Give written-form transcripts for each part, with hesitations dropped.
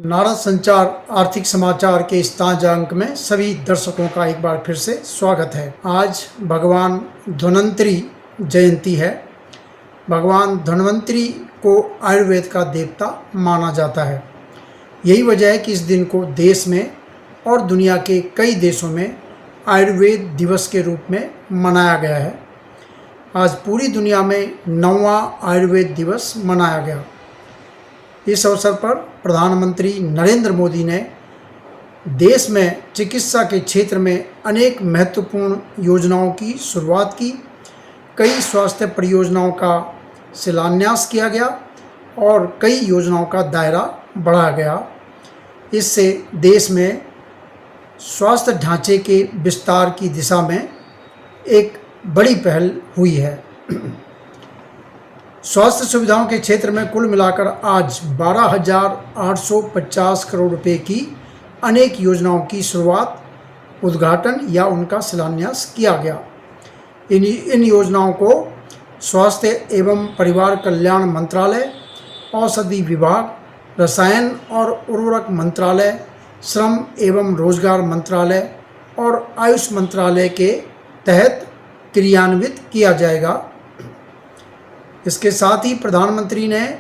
नारद संचार आर्थिक समाचार के इस ताज़ा अंक में सभी दर्शकों का एक बार फिर से स्वागत है। आज भगवान धन्वंतरी जयंती है। भगवान धन्वंतरी को आयुर्वेद का देवता माना जाता है। यही वजह है कि इस दिन को देश में और दुनिया के कई देशों में आयुर्वेद दिवस के रूप में मनाया गया है। आज पूरी दुनिया में 9वां आयुर्वेद दिवस मनाया गया। इस अवसर पर प्रधानमंत्री नरेंद्र मोदी ने देश में चिकित्सा के क्षेत्र में अनेक महत्वपूर्ण योजनाओं की शुरुआत की। कई स्वास्थ्य परियोजनाओं का शिलान्यास किया गया और कई योजनाओं का दायरा बढ़ाया गया। इससे देश में स्वास्थ्य ढांचे के विस्तार की दिशा में एक बड़ी पहल हुई है। स्वास्थ्य सुविधाओं के क्षेत्र में कुल मिलाकर आज 12,850 करोड़ रुपए की अनेक योजनाओं की शुरुआत, उद्घाटन या उनका शिलान्यास किया गया। इन योजनाओं को स्वास्थ्य एवं परिवार कल्याण मंत्रालय, औषधि विभाग, रसायन और उर्वरक मंत्रालय, श्रम एवं रोजगार मंत्रालय और आयुष मंत्रालय के तहत क्रियान्वित किया जाएगा। इसके साथ ही प्रधानमंत्री ने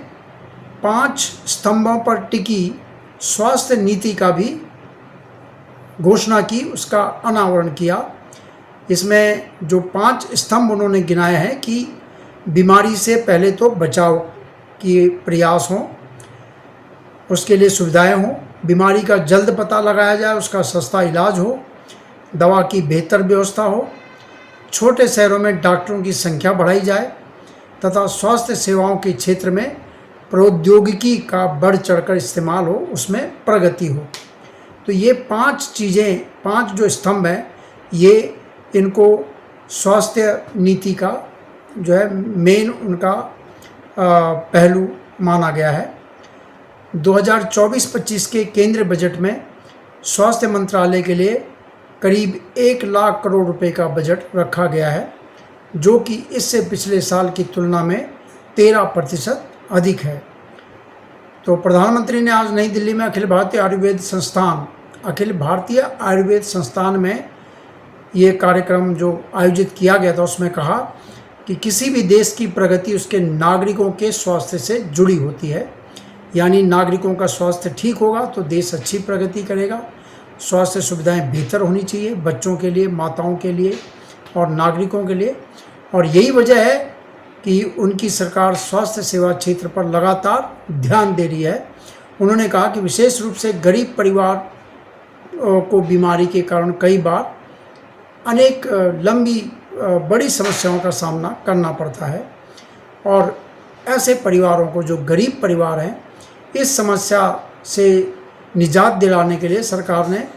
5 स्तंभों पर टिकी स्वास्थ्य नीति का भी घोषणा की, उसका अनावरण किया। इसमें जो 5 स्तंभ उन्होंने गिनाए हैं कि बीमारी से पहले तो बचाव के प्रयास हों, उसके लिए सुविधाएं हों, बीमारी का जल्द पता लगाया जाए, उसका सस्ता इलाज हो, दवा की बेहतर व्यवस्था हो, छोटे शहरों में डॉक्टरों की संख्या बढ़ाई जाए तथा स्वास्थ्य सेवाओं के क्षेत्र में प्रौद्योगिकी का बढ़ चढ़कर इस्तेमाल हो, उसमें प्रगति हो। तो ये 5 चीज़ें, 5 जो स्तंभ हैं, ये इनको स्वास्थ्य नीति का जो है मेन उनका पहलू माना गया है। 2024-25 के केंद्रीय बजट में स्वास्थ्य मंत्रालय के लिए करीब 1 लाख करोड़ रुपए का बजट रखा गया है, जो कि इससे पिछले साल की तुलना में 13% अधिक है। तो प्रधानमंत्री ने आज नई दिल्ली में अखिल भारतीय आयुर्वेद संस्थान में ये कार्यक्रम जो आयोजित किया गया था, उसमें कहा कि किसी भी देश की प्रगति उसके नागरिकों के स्वास्थ्य से जुड़ी होती है। यानी नागरिकों का स्वास्थ्य ठीक होगा तो देश अच्छी प्रगति करेगा। स्वास्थ्य सुविधाएं बेहतर होनी चाहिए बच्चों के लिए, माताओं के लिए और नागरिकों के लिए। और यही वजह है कि उनकी सरकार स्वास्थ्य सेवा क्षेत्र पर लगातार ध्यान दे रही है। उन्होंने कहा कि विशेष रूप से गरीब परिवार को बीमारी के कारण कई बार अनेक लंबी बड़ी समस्याओं का सामना करना पड़ता है और ऐसे परिवारों को, जो गरीब परिवार हैं, इस समस्या से निजात दिलाने के लिए सरकार ने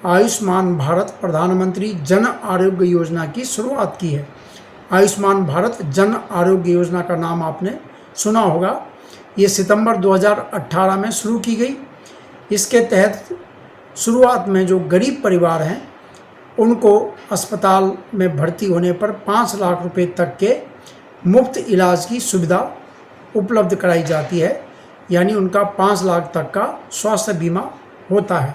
आयुष्मान भारत प्रधानमंत्री जन आरोग्य योजना की शुरुआत की है। आयुष्मान भारत जन आरोग्य योजना का नाम आपने सुना होगा। ये सितंबर 2018 में शुरू की गई। इसके तहत शुरुआत में जो गरीब परिवार हैं उनको अस्पताल में भर्ती होने पर 5 लाख रुपए तक के मुफ्त इलाज की सुविधा उपलब्ध कराई जाती है। यानी उनका 5 लाख तक का स्वास्थ्य बीमा होता है।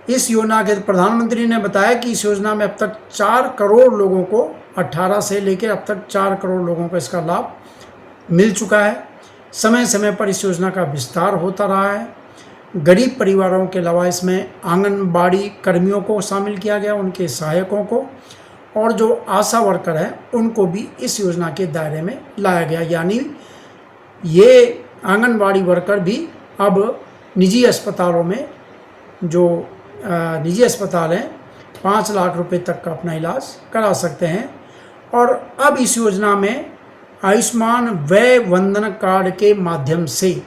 इस योजना के प्रधानमंत्री ने बताया कि इस योजना में अब तक 4 करोड़ लोगों को, 18 से लेकर अब तक 4 करोड़ लोगों को इसका लाभ मिल चुका है। समय समय पर इस योजना का विस्तार होता रहा है। गरीब परिवारों के अलावा इसमें आंगनबाड़ी कर्मियों को शामिल किया गया, उनके सहायकों को, और जो आशा वर्कर हैं उनको भी इस योजना के दायरे में लाया गया। यानी ये आंगनबाड़ी वर्कर भी अब निजी अस्पतालों में, जो निजी अस्पताल हैं, 5 लाख रुपए तक का अपना इलाज करा सकते हैं। और अब इस योजना में आयुष्मान वय वंदन कार्ड के माध्यम से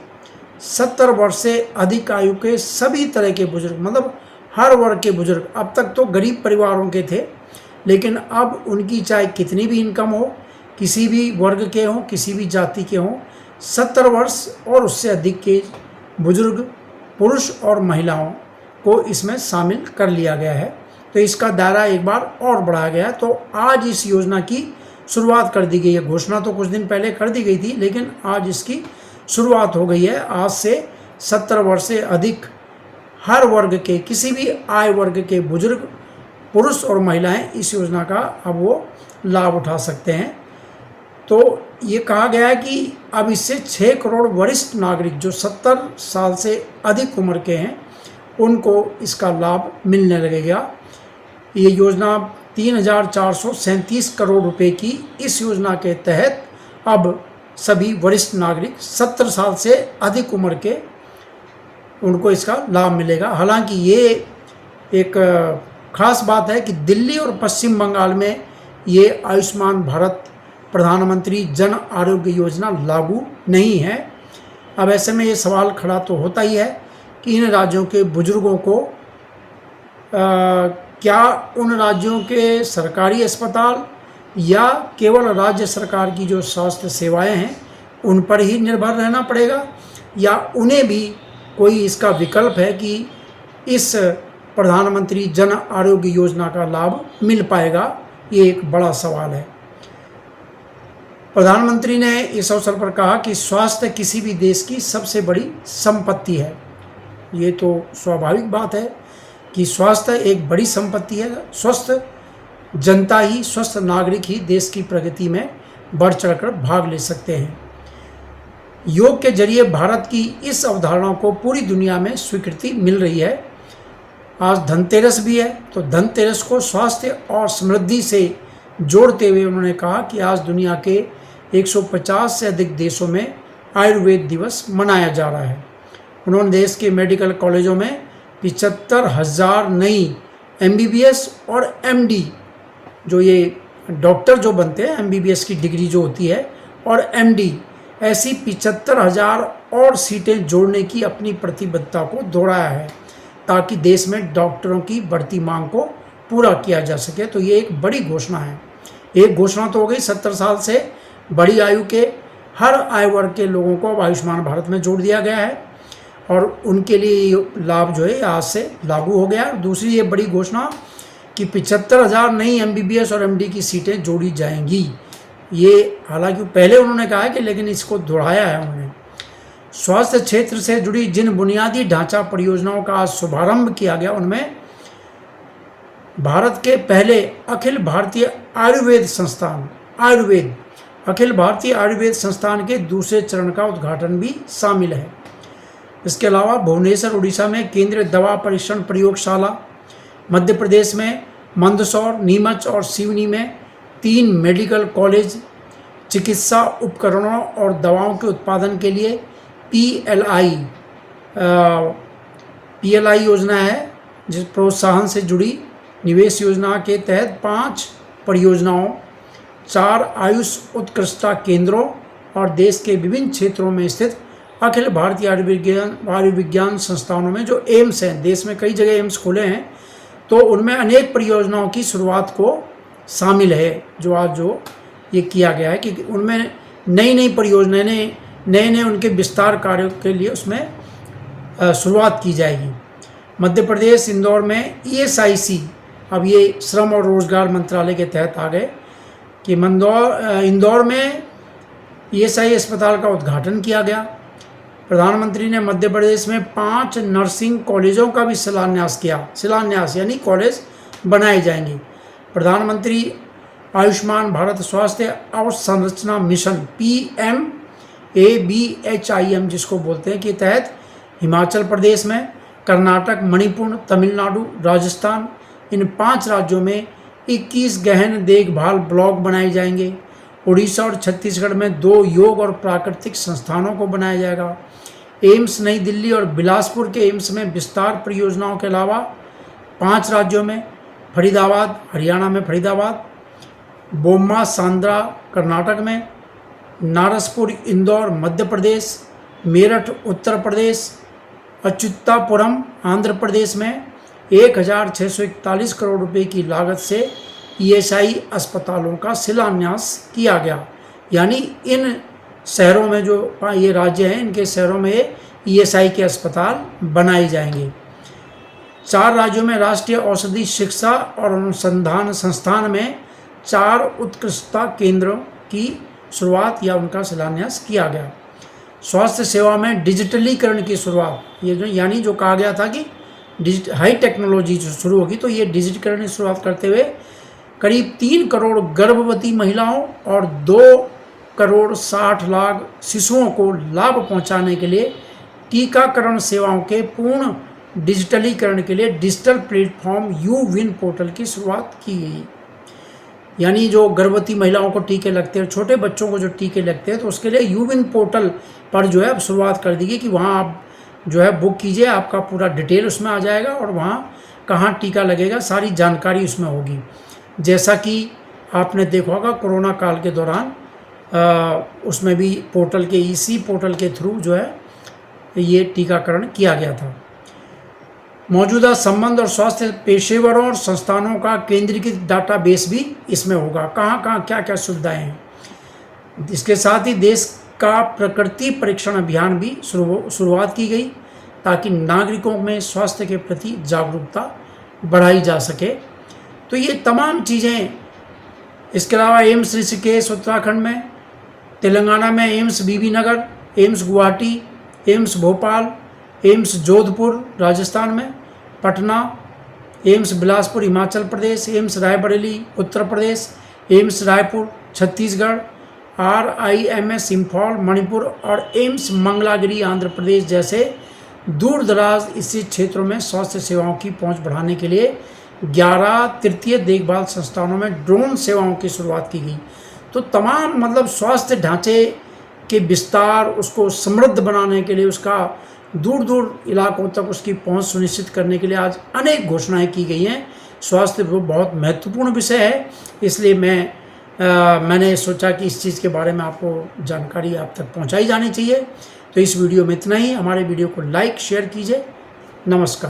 70 वर्ष से अधिक आयु के सभी तरह के बुजुर्ग, मतलब हर वर्ग के बुजुर्ग, अब तक तो गरीब परिवारों के थे, लेकिन अब उनकी चाहे कितनी भी इनकम हो, किसी भी वर्ग के हों, किसी भी जाति के हों, 70 वर्ष और उससे अधिक के बुजुर्ग पुरुष और महिलाओं को इसमें शामिल कर लिया गया है। तो इसका दायरा एक बार और बढ़ाया गया है। तो आज इस योजना की शुरुआत कर दी गई है। घोषणा तो कुछ दिन पहले कर दी गई थी, लेकिन आज इसकी शुरुआत हो गई है। आज से 70 वर्ष से अधिक हर वर्ग के, किसी भी आय वर्ग के बुजुर्ग पुरुष और महिलाएं इस योजना का अब वो लाभ उठा सकते हैं। तो ये कहा गया है कि अब इससे 6 करोड़ वरिष्ठ नागरिक जो 70 साल से अधिक उम्र के हैं उनको इसका लाभ मिलने लगेगा। ये योजना 3,437 करोड़ रुपए की, इस योजना के तहत अब सभी वरिष्ठ नागरिक 70 साल से अधिक उम्र के उनको इसका लाभ मिलेगा। हालांकि ये एक खास बात है कि दिल्ली और पश्चिम बंगाल में ये आयुष्मान भारत प्रधानमंत्री जन आरोग्य योजना लागू नहीं है। अब ऐसे में ये सवाल खड़ा तो होता ही है कि इन राज्यों के बुजुर्गों को क्या उन राज्यों के सरकारी अस्पताल या केवल राज्य सरकार की जो स्वास्थ्य सेवाएं हैं उन पर ही निर्भर रहना पड़ेगा, या उन्हें भी कोई इसका विकल्प है कि इस प्रधानमंत्री जन आरोग्य योजना का लाभ मिल पाएगा। ये एक बड़ा सवाल है। प्रधानमंत्री ने इस अवसर पर कहा कि स्वास्थ्य किसी भी देश की सबसे बड़ी संपत्ति है। ये तो स्वाभाविक बात है कि स्वास्थ्य एक बड़ी संपत्ति है। स्वस्थ जनता ही, स्वस्थ नागरिक ही देश की प्रगति में बढ़ चढ़कर भाग ले सकते हैं। योग के जरिए भारत की इस अवधारणा को पूरी दुनिया में स्वीकृति मिल रही है। आज धनतेरस भी है, तो धनतेरस को स्वास्थ्य और समृद्धि से जोड़ते हुए उन्होंने कहा कि आज दुनिया के 150 से अधिक देशों में आयुर्वेद दिवस मनाया जा रहा है। उन्होंने देश के मेडिकल कॉलेजों में 75,000 नई MBBS और MD, जो ये डॉक्टर जो बनते हैं, MBBS की डिग्री जो होती है, और MD, ऐसी 75,000 और सीटें जोड़ने की अपनी प्रतिबद्धता को दोहराया है ताकि देश में डॉक्टरों की बढ़ती मांग को पूरा किया जा सके। तो ये एक बड़ी घोषणा है। एक घोषणा तो हो गई, 70 साल से बड़ी आयु के हर आय वर्ग के लोगों को अब आयुष्मान भारत में जोड़ दिया गया है और उनके लिए लाभ जो है आज से लागू हो गया। दूसरी ये बड़ी घोषणा कि 75,000 नई MBBS और MD की सीटें जोड़ी जाएंगी। ये हालांकि पहले उन्होंने कहा है कि, लेकिन इसको दोहराया है उन्होंने। स्वास्थ्य क्षेत्र से जुड़ी जिन बुनियादी ढांचा परियोजनाओं का आज शुभारंभ किया गया, उनमें भारत के पहले अखिल भारतीय आयुर्वेद संस्थान के दूसरे चरण का उद्घाटन भी शामिल है। इसके अलावा भुवनेश्वर उड़ीसा में केंद्रीय दवा परीक्षण प्रयोगशाला, मध्य प्रदेश में मंदसौर, नीमच और सिवनी में 3 मेडिकल कॉलेज, चिकित्सा उपकरणों और दवाओं के उत्पादन के लिए PLI योजना है, जिस प्रोत्साहन से जुड़ी निवेश योजना के तहत 5 परियोजनाओं, 4 आयुष उत्कृष्टता केंद्रों और देश के विभिन्न क्षेत्रों में स्थित अखिल भारतीय आयुर्विज्ञान संस्थानों में जो एम्स हैं, देश में कई जगह एम्स खुले हैं, तो उनमें अनेक परियोजनाओं की शुरुआत को शामिल है। जो आज जो ये किया गया है कि उनमें नई परियोजनाएं, नए उनके विस्तार कार्यों के लिए उसमें शुरुआत की जाएगी। मध्य प्रदेश इंदौर में ESIC, अब ये श्रम और रोजगार मंत्रालय के तहत आ गए कि इंदौर में ESI अस्पताल का उद्घाटन किया गया। प्रधानमंत्री ने मध्य प्रदेश में 5 नर्सिंग कॉलेजों का भी शिलान्यास किया। शिलान्यास यानी कॉलेज बनाए जाएंगे। प्रधानमंत्री आयुष्मान भारत स्वास्थ्य अवसंरचना मिशन PMABHIM जिसको बोलते हैं, के तहत हिमाचल प्रदेश में, कर्नाटक, मणिपुर, तमिलनाडु, राजस्थान, इन 5 राज्यों में 21 गहन देखभाल ब्लॉक बनाए जाएंगे। उड़ीसा और छत्तीसगढ़ में 2 योग और प्राकृतिक संस्थानों को बनाया जाएगा। एम्स नई दिल्ली और बिलासपुर के एम्स में विस्तार परियोजनाओं के अलावा 5 राज्यों में, फरीदाबाद हरियाणा में फरीदाबाद, बोम्मा सांद्रा कर्नाटक में, नारसपुर इंदौर मध्य प्रदेश, मेरठ उत्तर प्रदेश, अच्युतापुरम आंध्र प्रदेश में 1,641 करोड़ रुपए की लागत से ESI अस्पतालों का शिलान्यास किया गया। यानी इन शहरों में जो ये राज्य हैं, इनके शहरों में ESI के अस्पताल बनाए जाएंगे। 4 राज्यों में राष्ट्रीय औषधि शिक्षा और अनुसंधान संस्थान में 4 उत्कृष्टता केंद्रों की शुरुआत या उनका शिलान्यास किया गया। स्वास्थ्य सेवा में डिजिटलीकरण की शुरुआत, ये जो यानी जो कहा गया था कि हाई टेक्नोलॉजी जो शुरू होगी, तो ये डिजिटलीकरण की शुरुआत करते हुए करीब 3 करोड़ गर्भवती महिलाओं और 2 करोड़ 60 लाख शिशुओं को लाभ पहुंचाने के लिए टीकाकरण सेवाओं के पूर्ण डिजिटलीकरण के लिए डिजिटल प्लेटफॉर्म यू-विन पोर्टल की शुरुआत की गई। यानी जो गर्भवती महिलाओं को टीके लगते हैं, छोटे बच्चों को जो टीके लगते हैं, तो उसके लिए यू-विन पोर्टल पर जो है अब शुरुआत कर दी गई कि वहाँ आप जो है बुक कीजिए, आपका पूरा डिटेल उसमें आ जाएगा और वहाँ कहाँ टीका लगेगा सारी जानकारी उसमें होगी। जैसा कि आपने देखा होगा कोरोना काल के दौरान उसमें भी पोर्टल के इसी पोर्टल के थ्रू जो है ये टीकाकरण किया गया था। मौजूदा संबंध और स्वास्थ्य पेशेवरों और संस्थानों का केंद्रीकृत डाटाबेस भी इसमें होगा, कहाँ कहाँ क्या क्या सुविधाएं हैं। इसके साथ ही देश का प्रकृति परीक्षण अभियान भी शुरुआत की गई ताकि नागरिकों में स्वास्थ्य के प्रति जागरूकता बढ़ाई जा सके। तो ये तमाम चीज़ें, इसके अलावा एम्स ऋषिकेश उत्तराखंड में, तेलंगाना में एम्स बीबी नगर, एम्स गुवाहाटी, एम्स भोपाल, एम्स जोधपुर राजस्थान में, पटना, एम्स बिलासपुर हिमाचल प्रदेश, एम्स रायबरेली उत्तर प्रदेश, एम्स रायपुर छत्तीसगढ़, RIMS इंफॉल मणिपुर और एम्स मंगलागिरी आंध्र प्रदेश जैसे दूर दराज स्थित क्षेत्रों में स्वास्थ्य सेवाओं की पहुंच बढ़ाने के लिए 11 तृतीय देखभाल संस्थानों में ड्रोन सेवाओं की शुरुआत की गई। तो तमाम मतलब स्वास्थ्य ढांचे के विस्तार, उसको समृद्ध बनाने के लिए, उसका दूर दूर इलाकों तक उसकी पहुंच सुनिश्चित करने के लिए आज अनेक घोषणाएं की गई हैं। स्वास्थ्य बहुत महत्वपूर्ण विषय है, इसलिए मैंने सोचा कि इस चीज़ के बारे में आपको जानकारी आप तक पहुंचाई जानी चाहिए। तो इस वीडियो में इतना ही। हमारे वीडियो को लाइक शेयर कीजिए। नमस्कार।